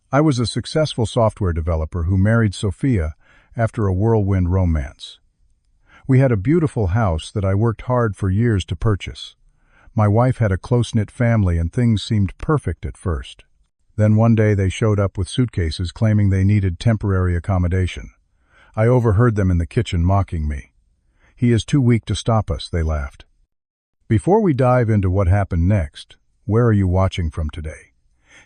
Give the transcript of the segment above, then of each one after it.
I was a successful software developer who married Sophia after a whirlwind romance. We had a beautiful house that I worked hard for years to purchase. My wife had a close-knit family and things seemed perfect at first. Then one day they showed up with suitcases claiming they needed temporary accommodation. I overheard them in the kitchen mocking me. "He is too weak to stop us," they laughed. Before we dive into what happened next, where are you watching from today?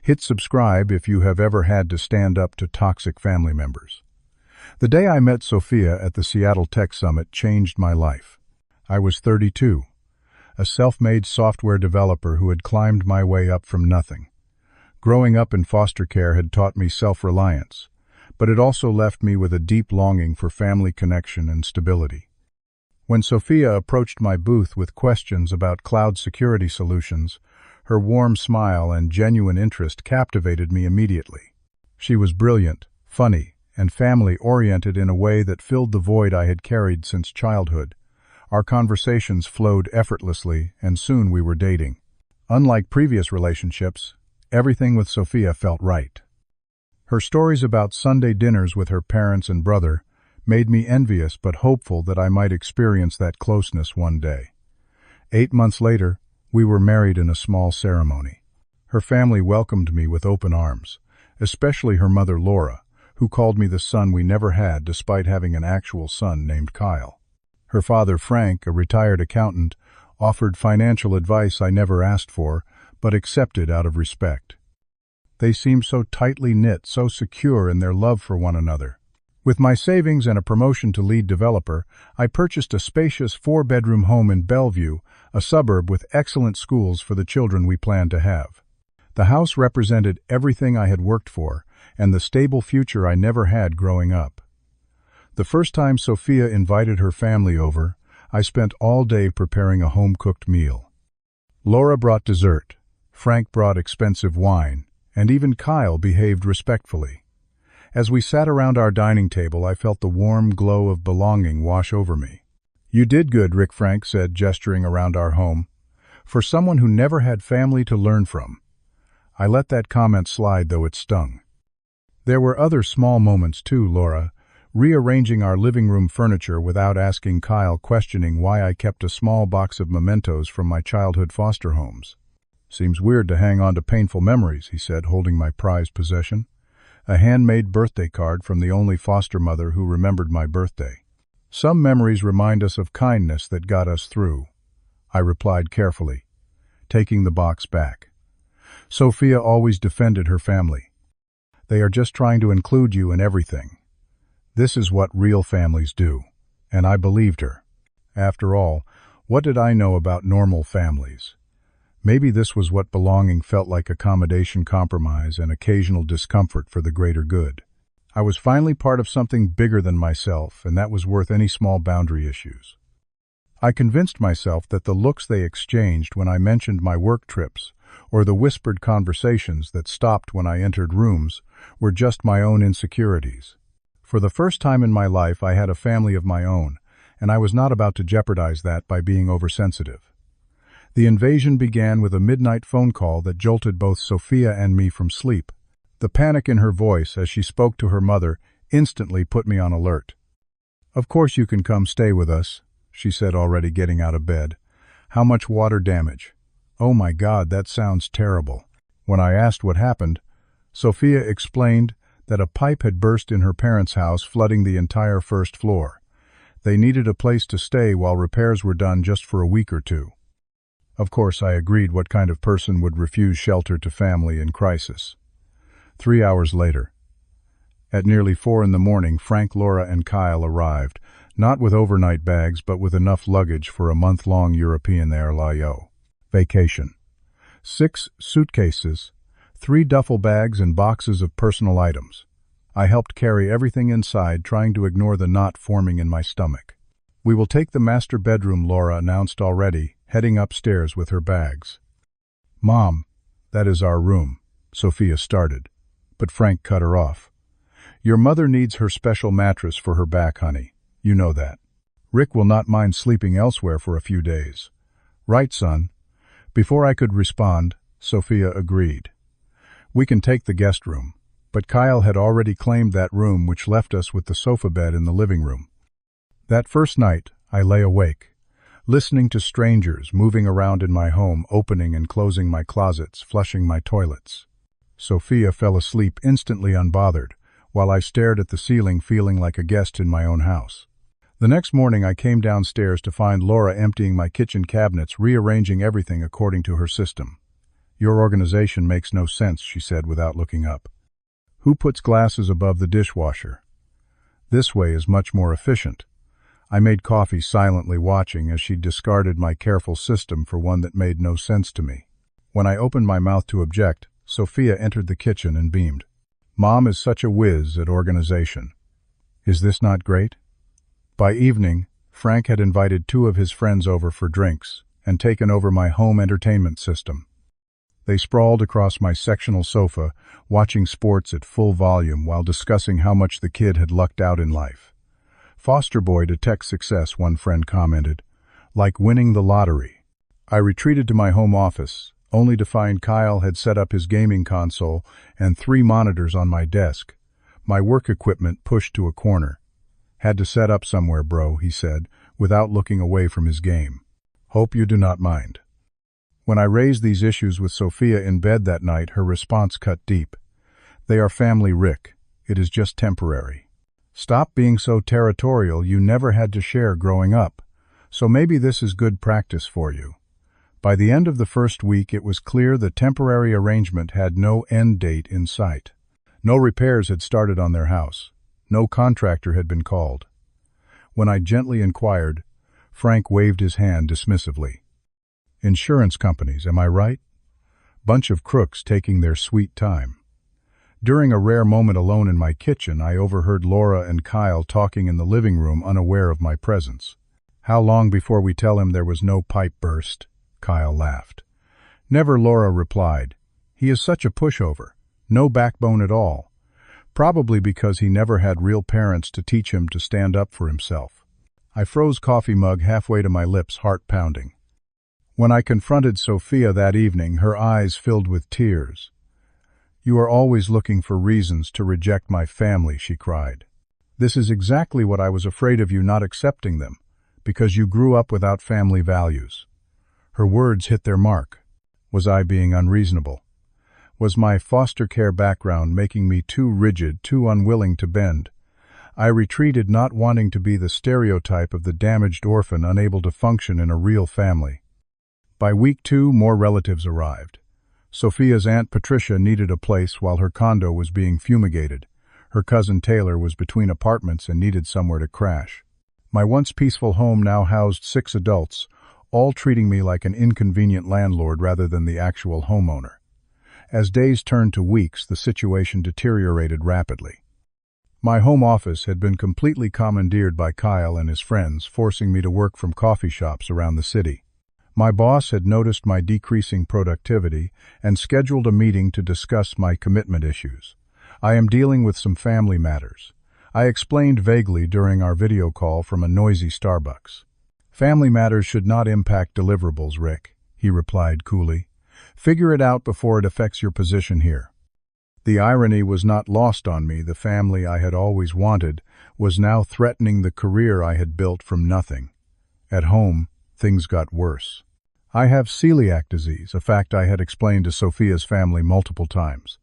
Hit subscribe if you have ever had to stand up to toxic family members. The day I met Sophia at the Seattle Tech Summit changed my life. I was 32, a self-made software developer who had climbed my way up from nothing. Growing up in foster care had taught me self-reliance, but it also left me with a deep longing for family connection and stability. When Sophia approached my booth with questions about cloud security solutions, her warm smile and genuine interest captivated me immediately. She was brilliant, funny, and family-oriented in a way that filled the void I had carried since childhood. Our conversations flowed effortlessly, and soon we were dating. Unlike previous relationships, everything with Sophia felt right. Her stories about Sunday dinners with her parents and brother made me envious but hopeful that I might experience that closeness one day. 8 months later, we were married in a small ceremony. Her family welcomed me with open arms, especially her mother Laura, who called me the son we never had despite having an actual son named Kyle. Her father Frank, a retired accountant, offered financial advice I never asked for, but accepted out of respect. They seemed so tightly knit, so secure in their love for one another. With my savings and a promotion to lead developer, I purchased a spacious 4-bedroom home in Bellevue, a suburb with excellent schools for the children we planned to have. The house represented everything I had worked for, and the stable future I never had growing up. The first time Sophia invited her family over, I spent all day preparing a home-cooked meal. Laura brought dessert, Frank brought expensive wine, and even Kyle behaved respectfully. As we sat around our dining table, I felt the warm glow of belonging wash over me. "You did good," Rick Frank said, gesturing around our home. "For someone who never had family to learn from." I let that comment slide, though it stung. There were other small moments too, Laura, rearranging our living room furniture without asking Kyle, questioning why I kept a small box of mementos from my childhood foster homes. "Seems weird to hang on to painful memories," he said, holding my prized possession. A handmade birthday card from the only foster mother who remembered my birthday. "Some memories remind us of kindness that got us through," I replied carefully, taking the box back. Sophia always defended her family. "They are just trying to include you in everything. This is what real families do," and I believed her. After all, what did I know about normal families? Maybe this was what belonging felt like: accommodation, compromise, and occasional discomfort for the greater good. I was finally part of something bigger than myself, and that was worth any small boundary issues. I convinced myself that the looks they exchanged when I mentioned my work trips, or the whispered conversations that stopped when I entered rooms, were just my own insecurities. For the first time in my life, I had a family of my own, and I was not about to jeopardize that by being oversensitive. The invasion began with a midnight phone call that jolted both Sophia and me from sleep. The panic in her voice as she spoke to her mother instantly put me on alert. "Of course you can come stay with us," she said, already getting out of bed. "How much water damage?" "Oh my God, that sounds terrible." When I asked what happened, Sophia explained that a pipe had burst in her parents' house, flooding the entire first floor. They needed a place to stay while repairs were done just for a week or two. Of course, I agreed. What kind of person would refuse shelter to family in crisis? 3 hours later, at nearly 4 in the morning, Frank, Laura, and Kyle arrived, not with overnight bags, but with enough luggage for a month-long European vacation. 6 suitcases, 3 duffel bags, and boxes of personal items. I helped carry everything inside, trying to ignore the knot forming in my stomach. "We will take the master bedroom," Laura announced, already heading upstairs with her bags. "Mom, that is our room," Sophia started, but Frank cut her off. "Your mother needs her special mattress for her back, honey. You know that. Rick will not mind sleeping elsewhere for a few days." "Right, son." Before I could respond, Sophia agreed. "We can take the guest room. But Kyle had already claimed that room, which left us with the sofa bed in the living room. That first night, I lay awake, listening to strangers moving around in my home, opening and closing my closets, flushing my toilets. Sophia fell asleep instantly unbothered, while I stared at the ceiling feeling like a guest in my own house. The next morning I came downstairs to find Laura emptying my kitchen cabinets, rearranging everything according to her system. "Your organization makes no sense," she said without looking up. "Who puts glasses above the dishwasher? This way is much more efficient." I made coffee, silently watching as she discarded my careful system for one that made no sense to me. When I opened my mouth to object, Sophia entered the kitchen and beamed. "Mom is such a whiz at organization. Is this not great?" By evening, Frank had invited 2 of his friends over for drinks and taken over my home entertainment system. They sprawled across my sectional sofa, watching sports at full volume while discussing how much the kid had lucked out in life. "Foster boy detects success," one friend commented, "like winning the lottery." I retreated to my home office, only to find Kyle had set up his gaming console and 3 monitors on my desk, my work equipment pushed to a corner. "Had to set up somewhere, bro," he said, without looking away from his game. "Hope you do not mind." When I raised these issues with Sophia in bed that night, her response cut deep. "They are family, Rick. It is just temporary. Stop being so territorial. You never had to share growing up, so maybe this is good practice for you." By the end of the first week, it was clear the temporary arrangement had no end date in sight. No repairs had started on their house. No contractor had been called. When I gently inquired, Frank waved his hand dismissively. "Insurance companies, am I right? Bunch of crooks taking their sweet time." During a rare moment alone in my kitchen, I overheard Laura and Kyle talking in the living room, unaware of my presence. "How long before we tell him there was no pipe burst?" Kyle laughed. "Never," Laura replied. "He is such a pushover. No backbone at all. Probably because he never had real parents to teach him to stand up for himself." I froze coffee mug halfway to my lips, heart pounding. When I confronted Sophia that evening, her eyes filled with tears. "You are always looking for reasons to reject my family," she cried. "This is exactly what I was afraid of, you not accepting them, because you grew up without family values." Her words hit their mark. Was I being unreasonable? Was my foster care background making me too rigid, too unwilling to bend? I retreated, not wanting to be the stereotype of the damaged orphan unable to function in a real family. By week 2, more relatives arrived. Sophia's Aunt Patricia needed a place while her condo was being fumigated. Her cousin Taylor was between apartments and needed somewhere to crash. My once peaceful home now housed 6 adults, all treating me like an inconvenient landlord rather than the actual homeowner. As days turned to weeks, the situation deteriorated rapidly. My home office had been completely commandeered by Kyle and his friends, forcing me to work from coffee shops around the city. My boss had noticed my decreasing productivity and scheduled a meeting to discuss my commitment issues. "I am dealing with some family matters," I explained vaguely during our video call from a noisy Starbucks. "Family matters should not impact deliverables, Rick," he replied coolly. "Figure it out before it affects your position here." The irony was not lost on me. The family I had always wanted was now threatening the career I had built from nothing. At home, things got worse. "I have celiac disease," a fact I had explained to Sophia's family multiple times.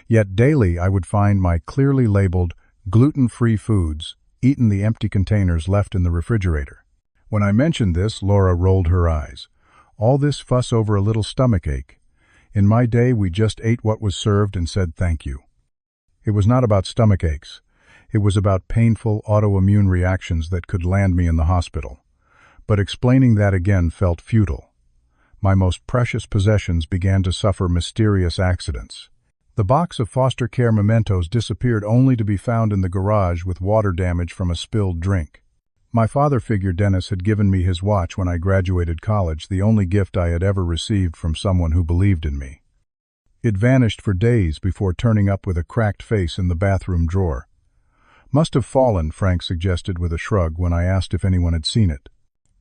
Yet daily I would find my clearly labeled gluten-free foods eaten the empty containers left in the refrigerator. When I mentioned this, Laura rolled her eyes. "All this fuss over a little stomachache. In my day, we just ate what was served and said thank you." It was not about stomach aches. It was about painful autoimmune reactions that could land me in the hospital. But explaining that again felt futile. My most precious possessions began to suffer mysterious accidents. The box of foster care mementos disappeared, only to be found in the garage with water damage from a spilled drink. My father figure Dennis had given me his watch when I graduated college, the only gift I had ever received from someone who believed in me. It vanished for days before turning up with a cracked face in the bathroom drawer. "Must have fallen," Frank suggested with a shrug when I asked if anyone had seen it.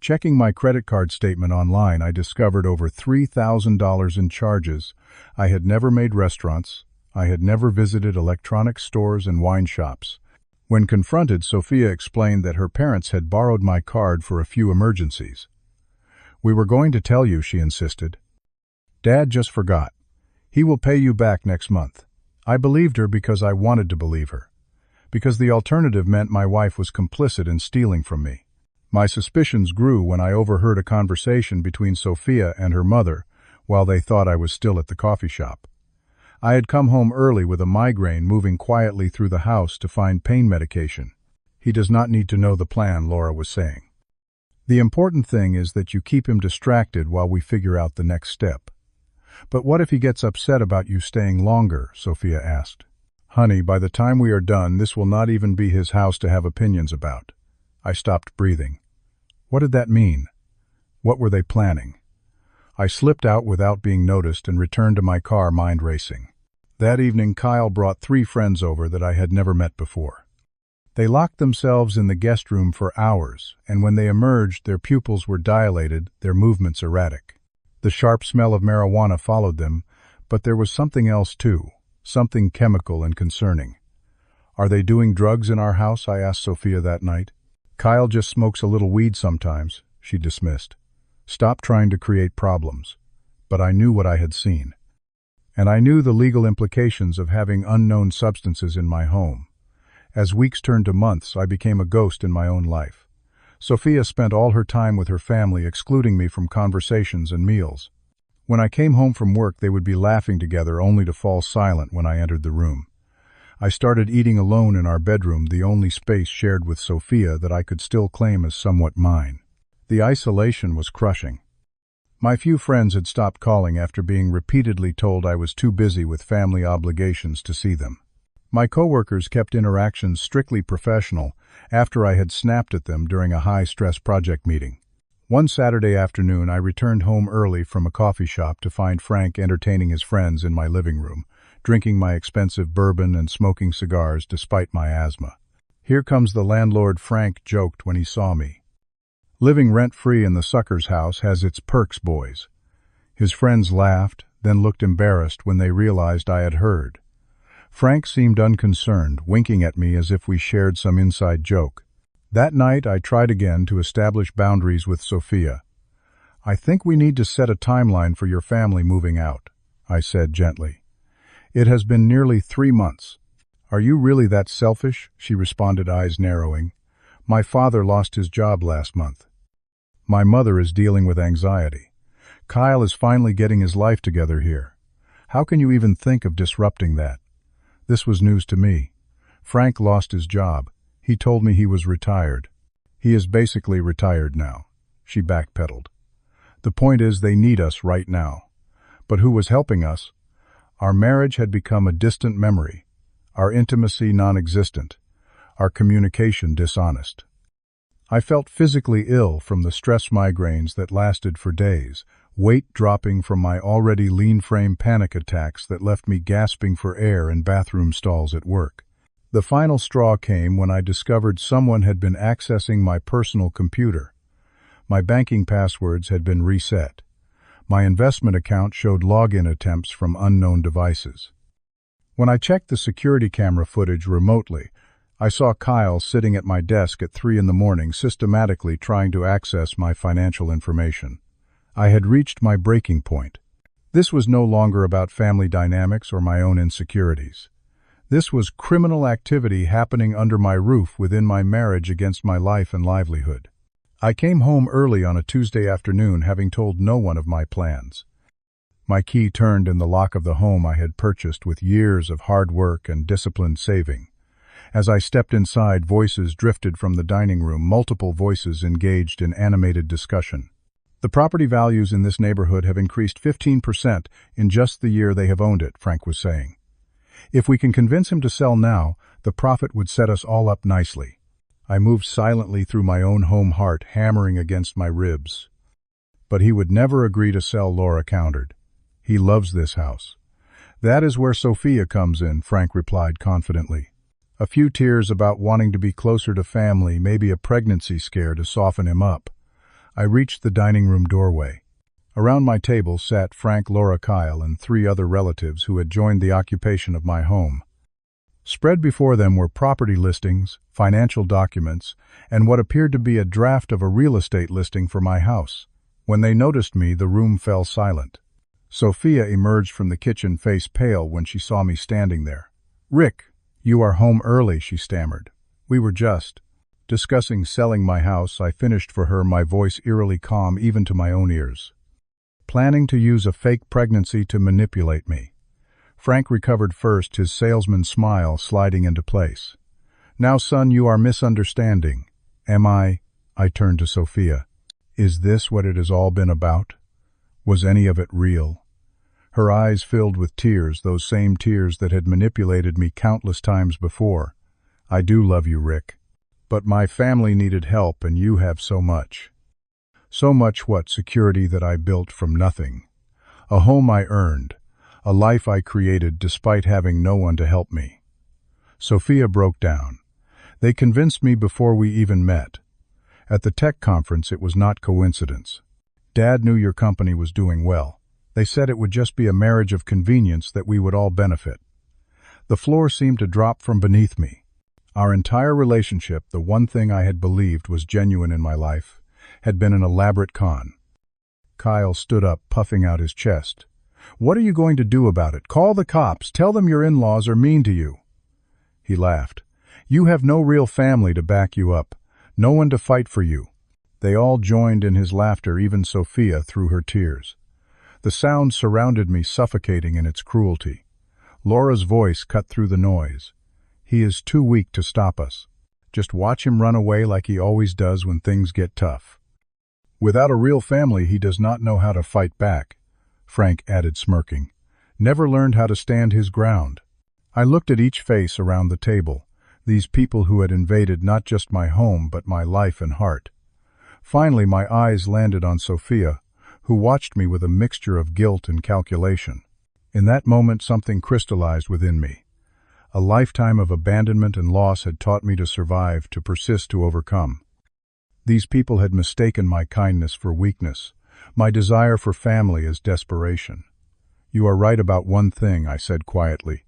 Checking my credit card statement online, I discovered over $3,000 in charges. I had never made restaurants. I had never visited electronics stores and wine shops. When confronted, Sophia explained that her parents had borrowed my card for a few emergencies. "We were going to tell you," she insisted. "Dad just forgot. He will pay you back next month." I believed her because I wanted to believe her, because the alternative meant my wife was complicit in stealing from me. My suspicions grew when I overheard a conversation between Sophia and her mother while they thought I was still at the coffee shop. I had come home early with a migraine, moving quietly through the house to find pain medication. "He does not need to know the plan," Laura was saying. "The important thing is that you keep him distracted while we figure out the next step." "But what if he gets upset about you staying longer?" Sophia asked. "Honey, by the time we are done, this will not even be his house to have opinions about." I stopped breathing. What did that mean? What were they planning? I slipped out without being noticed and returned to my car, mind racing. That evening, Kyle brought 3 friends over that I had never met before. They locked themselves in the guest room for hours, and when they emerged, their pupils were dilated, their movements erratic. The sharp smell of marijuana followed them, but there was something else too, something chemical and concerning. "Are they doing drugs in our house?" I asked Sophia that night. "Kyle just smokes a little weed sometimes," she dismissed. "Stop trying to create problems." But I knew what I had seen. And I knew the legal implications of having unknown substances in my home. As weeks turned to months, I became a ghost in my own life. Sophia spent all her time with her family, excluding me from conversations and meals. When I came home from work, they would be laughing together only to fall silent when I entered the room. I started eating alone in our bedroom, the only space shared with Sophia that I could still claim as somewhat mine. The isolation was crushing. My few friends had stopped calling after being repeatedly told I was too busy with family obligations to see them. My coworkers kept interactions strictly professional after I had snapped at them during a high-stress project meeting. One Saturday afternoon, I returned home early from a coffee shop to find Frank entertaining his friends in my living room, drinking my expensive bourbon and smoking cigars despite my asthma. "Here comes the landlord," Frank joked when he saw me. "Living rent-free in the sucker's house has its perks, boys." His friends laughed, then looked embarrassed when they realized I had heard. Frank seemed unconcerned, winking at me as if we shared some inside joke. That night, I tried again to establish boundaries with Sophia. "I think we need to set a timeline for your family moving out," I said gently. "It has been nearly 3 months. "Are you really that selfish?" she responded, eyes narrowing. "My father lost his job last month. My mother is dealing with anxiety. Kyle is finally getting his life together here. How can you even think of disrupting that?" This was news to me. Frank lost his job. He told me he was retired. "He is basically retired now," she backpedaled. "The point is they need us right now." But who was helping us? Our marriage had become a distant memory, our intimacy non-existent, our communication dishonest. I felt physically ill from the stress migraines that lasted for days, weight dropping from my already lean frame, panic attacks that left me gasping for air in bathroom stalls at work. The final straw came when I discovered someone had been accessing my personal computer. My banking passwords had been reset. My investment account showed login attempts from unknown devices. When I checked the security camera footage remotely, I saw Kyle sitting at my desk at 3 a.m, systematically trying to access my financial information. I had reached my breaking point. This was no longer about family dynamics or my own insecurities. This was criminal activity happening under my roof within my marriage against my life and livelihood. I came home early on a Tuesday afternoon, having told no one of my plans. My key turned in the lock of the home I had purchased with years of hard work and disciplined saving. As I stepped inside, voices drifted from the dining room, multiple voices engaged in animated discussion. "The property values in this neighborhood have increased 15% in just the year they have owned it," Frank was saying. "If we can convince him to sell now, the profit would set us all up nicely." I moved silently through my own home, heart hammering against my ribs. "But he would never agree to sell," Laura countered. "He loves this house." "That is where Sophia comes in," Frank replied confidently. A few tears about wanting to be closer to family, maybe a pregnancy scare to soften him up. I reached the dining room doorway. Around my table sat Frank, Laura, Kyle, and 3 other relatives who had joined the occupation of my home. Spread before them were property listings, financial documents, and what appeared to be a draft of a real estate listing for my house. When they noticed me, the room fell silent. Sophia emerged from the kitchen, face pale, when she saw me standing there. "Rick, you are home early," she stammered. "We were just discussing selling my house," I finished for her, my voice eerily calm even to my own ears. "Planning to use a fake pregnancy to manipulate me." Frank recovered first, his salesman smile sliding into place. "Now, son, you are misunderstanding." "Am I?" I turned to Sophia. "Is this what it has all been about? Was any of it real?" Her eyes filled with tears, those same tears that had manipulated me countless times before. "I do love you, Rick. But my family needed help, and you have so much." "So much what?" "Security that I built from nothing. A home I earned. A life I created despite having no one to help me." Sophia broke down. "They convinced me before we even met. At the tech conference, it was not coincidence. Dad knew your company was doing well. They said it would just be a marriage of convenience, that we would all benefit." The floor seemed to drop from beneath me. Our entire relationship, the one thing I had believed was genuine in my life, had been an elaborate con. Kyle stood up, puffing out his chest. "What are you going to do about it? Call the cops. Tell them your in-laws are mean to you." He laughed. "You have no real family to back you up. No one to fight for you." They all joined in his laughter, even Sophia through her tears. The sound surrounded me, suffocating in its cruelty. Laura's voice cut through the noise. "He is too weak to stop us. Just watch him run away like he always does when things get tough. Without a real family, he does not know how to fight back," Frank added, smirking. "Never learned how to stand his ground." I looked at each face around the table, these people who had invaded not just my home but my life and heart. Finally, my eyes landed on Sophia, who watched me with a mixture of guilt and calculation. In that moment, something crystallized within me. A lifetime of abandonment and loss had taught me to survive, to persist, to overcome. These people had mistaken my kindness for weakness, my desire for family as desperation. "You are right about one thing," I said quietly.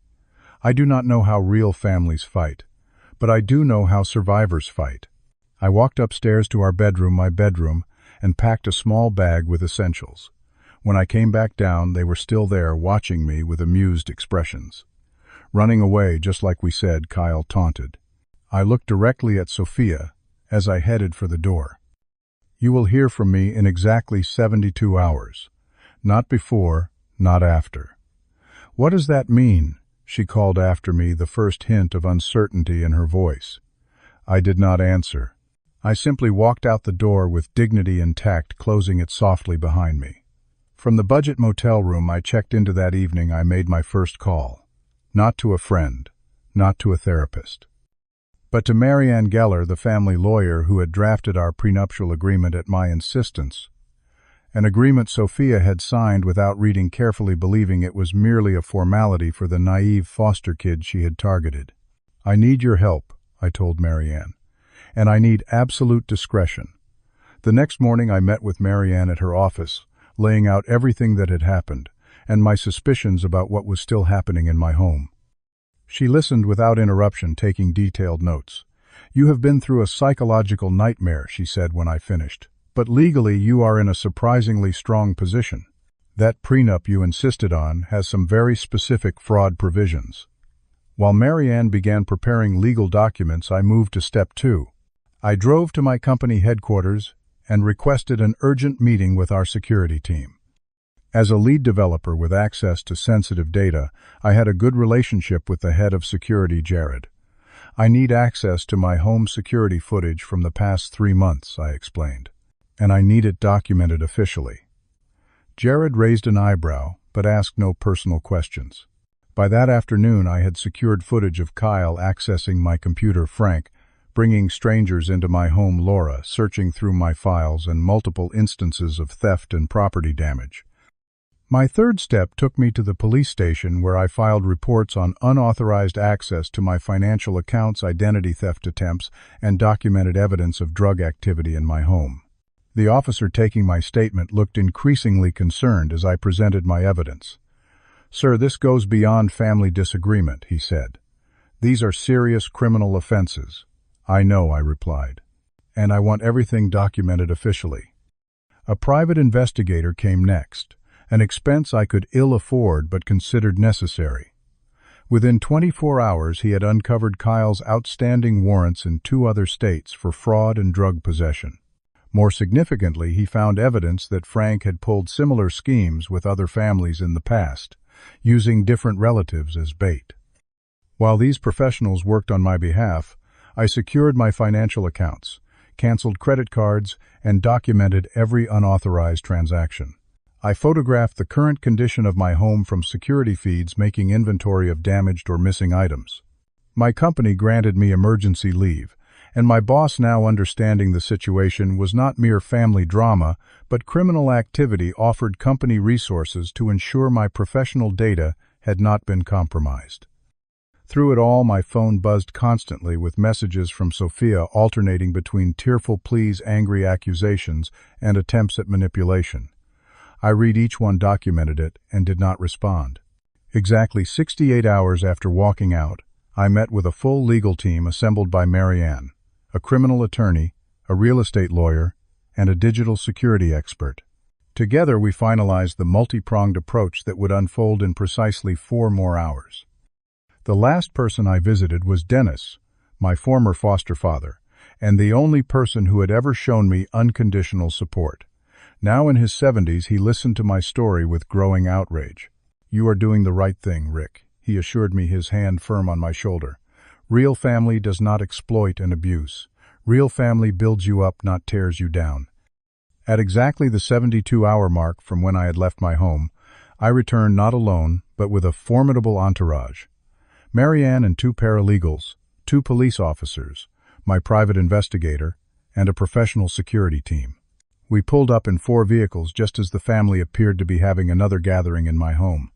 "I do not know how real families fight, but I do know how survivors fight." I walked upstairs to our bedroom, my bedroom, and packed a small bag with essentials. When I came back down, they were still there, watching me with amused expressions. "Running away, just like we said," Kyle taunted. I looked directly at Sophia as I headed for the door. "You will hear from me in exactly 72 hours. Not before, not after." "What does that mean?" she called after me, the first hint of uncertainty in her voice. I did not answer. I simply walked out the door with dignity intact, closing it softly behind me. From the budget motel room I checked into that evening, I made my first call. Not to a friend, not to a therapist, but to Marianne Geller, the family lawyer who had drafted our prenuptial agreement at my insistence. An agreement Sophia had signed without reading carefully, believing it was merely a formality for the naive foster kid she had targeted. "I need your help," I told Marianne, "and I need absolute discretion." The next morning I met with Marianne at her office, laying out everything that had happened, and my suspicions about what was still happening in my home. She listened without interruption, taking detailed notes. "You have been through a psychological nightmare," she said when I finished. "But legally you are in a surprisingly strong position. That prenup you insisted on has some very specific fraud provisions." While Marianne began preparing legal documents, I moved to step 2. I drove to my company headquarters and requested an urgent meeting with our security team. As a lead developer with access to sensitive data, I had a good relationship with the head of security, Jared. "I need access to my home security footage from the past 3 months," I explained, "and I need it documented officially." Jared raised an eyebrow, but asked no personal questions. By that afternoon, I had secured footage of Kyle accessing my computer, Frank, bringing strangers into my home, Laura, searching through my files, and multiple instances of theft and property damage. My third step took me to the police station, where I filed reports on unauthorized access to my financial accounts, identity theft attempts, and documented evidence of drug activity in my home. The officer taking my statement looked increasingly concerned as I presented my evidence. "Sir, this goes beyond family disagreement," he said. "These are serious criminal offenses." "I know," I replied. "And I want everything documented officially." A private investigator came next, an expense I could ill afford but considered necessary. Within 24 hours he had uncovered Kyle's outstanding warrants in 2 other states for fraud and drug possession. More significantly, he found evidence that Frank had pulled similar schemes with other families in the past, using different relatives as bait. While these professionals worked on my behalf, I secured my financial accounts, canceled credit cards, and documented every unauthorized transaction. I photographed the current condition of my home from security feeds, making inventory of damaged or missing items. My company granted me emergency leave, and my boss, now understanding the situation was not mere family drama, but criminal activity, offered company resources to ensure my professional data had not been compromised. Through it all, my phone buzzed constantly with messages from Sophia, alternating between tearful pleas, angry accusations, and attempts at manipulation. I read each one, documented it, and did not respond. Exactly 68 hours after walking out, I met with a full legal team assembled by Marianne, a criminal attorney, a real estate lawyer, and a digital security expert. Together we finalized the multi-pronged approach that would unfold in precisely 4 more hours. The last person I visited was Dennis, my former foster father, and the only person who had ever shown me unconditional support. Now in his 70s, he listened to my story with growing outrage. "You are doing the right thing, Rick," he assured me, his hand firm on my shoulder. "Real family does not exploit and abuse. Real family builds you up, not tears you down." At exactly the 72-hour mark from when I had left my home, I returned not alone, but with a formidable entourage. Marianne and 2 paralegals, 2 police officers, my private investigator, and a professional security team. We pulled up in 4 vehicles just as the family appeared to be having another gathering in my home.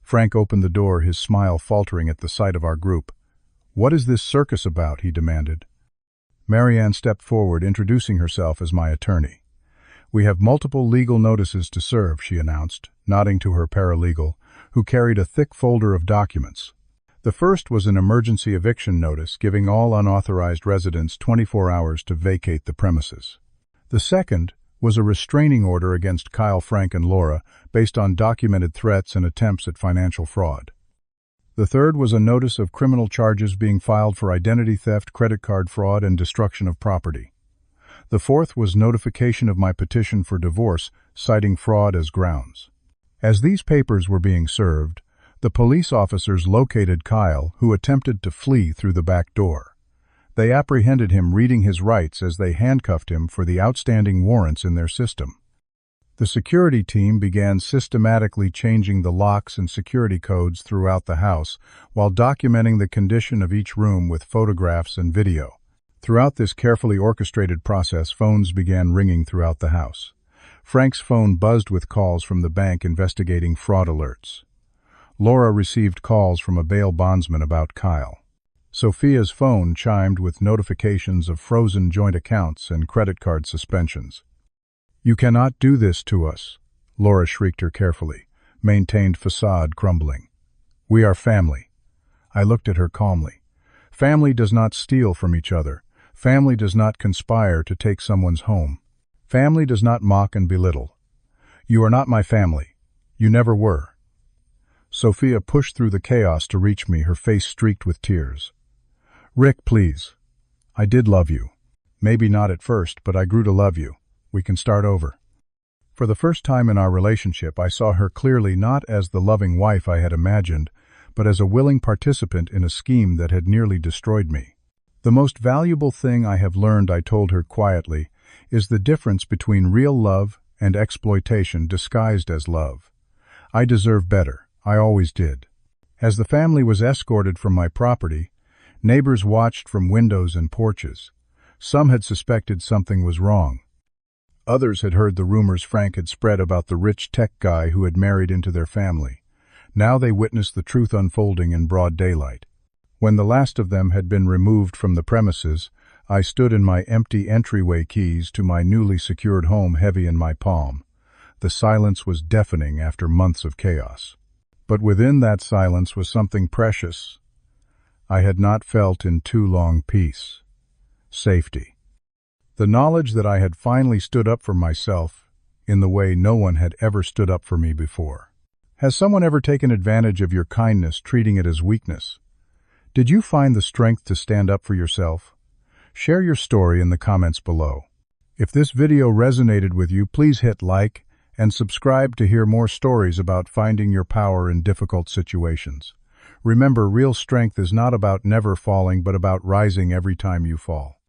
Frank opened the door, his smile faltering at the sight of our group. "What is this circus about?" he demanded. Marianne stepped forward, introducing herself as my attorney. "We have multiple legal notices to serve," she announced, nodding to her paralegal, who carried a thick folder of documents. The first was an emergency eviction notice giving all unauthorized residents 24 hours to vacate the premises. The second was a restraining order against Kyle, Frank, and Laura based on documented threats and attempts at financial fraud. The third was a notice of criminal charges being filed for identity theft, credit card fraud, and destruction of property. The fourth was notification of my petition for divorce, citing fraud as grounds. As these papers were being served, the police officers located Kyle, who attempted to flee through the back door. They apprehended him, reading his rights as they handcuffed him for the outstanding warrants in their system. The security team began systematically changing the locks and security codes throughout the house, while documenting the condition of each room with photographs and video. Throughout this carefully orchestrated process, phones began ringing throughout the house. Frank's phone buzzed with calls from the bank investigating fraud alerts. Laura received calls from a bail bondsman about Kyle. Sophia's phone chimed with notifications of frozen joint accounts and credit card suspensions. "You cannot do this to us," Laura shrieked her carefully, maintained facade crumbling. "We are family." I looked at her calmly. Family does not steal from each other. Family does not conspire to take someone's home. Family does not mock and belittle. You are not my family. You never were. Sophia pushed through the chaos to reach me, her face streaked with tears. "Rick, please. I did love you. Maybe not at first, but I grew to love you. We can start over." For the first time in our relationship, I saw her clearly, not as the loving wife I had imagined, but as a willing participant in a scheme that had nearly destroyed me. "The most valuable thing I have learned," I told her quietly, "is the difference between real love and exploitation disguised as love. I deserve better. I always did." As the family was escorted from my property, neighbors watched from windows and porches. Some had suspected something was wrong. Others had heard the rumors Frank had spread about the rich tech guy who had married into their family. Now they witnessed the truth unfolding in broad daylight. When the last of them had been removed from the premises, I stood in my empty entryway, keys to my newly secured home heavy in my palm. The silence was deafening after months of chaos. But within that silence was something precious I had not felt in too long: peace, safety. The knowledge that I had finally stood up for myself in the way no one had ever stood up for me before. Has someone ever taken advantage of your kindness, treating it as weakness? Did you find the strength to stand up for yourself? Share your story in the comments below. If this video resonated with you, please hit like and subscribe to hear more stories about finding your power in difficult situations. Remember, real strength is not about never falling, but about rising every time you fall.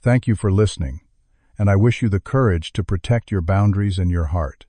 Thank you for listening, and I wish you the courage to protect your boundaries and your heart.